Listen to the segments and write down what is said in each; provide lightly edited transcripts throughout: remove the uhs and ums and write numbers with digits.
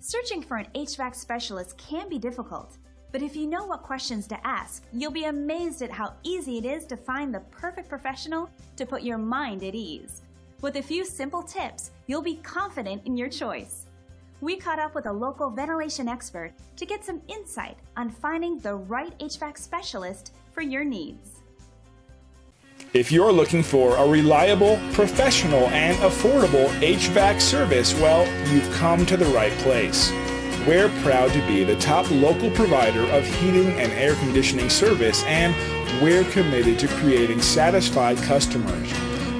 Searching for an HVAC specialist can be difficult, but if you know what questions to ask, you'll be amazed at how easy it is to find the perfect professional to put your mind at ease. With a few simple tips, you'll be confident in your choice. We caught up with a local ventilation expert to get some insight on finding the right HVAC specialist for your needs. If you're looking for a reliable, professional, and affordable HVAC service, well, you've come to the right place. We're proud to be the top local provider of heating and air conditioning service, and we're committed to creating satisfied customers.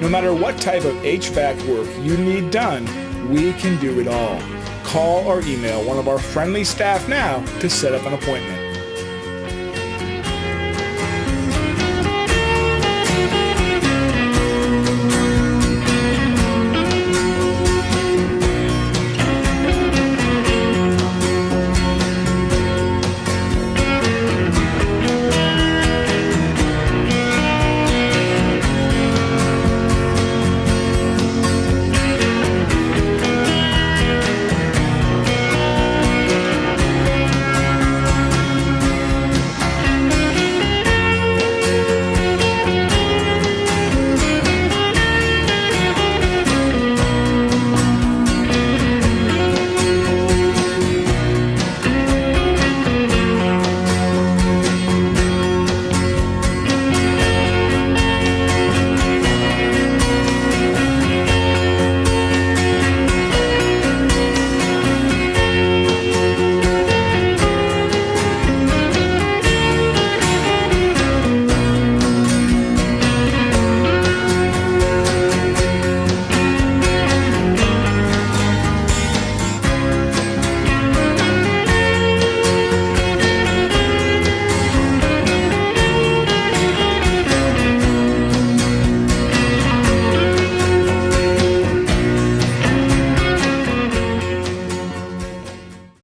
No matter what type of HVAC work you need done, we can do it all. Call or email one of our friendly staff now to set up an appointment.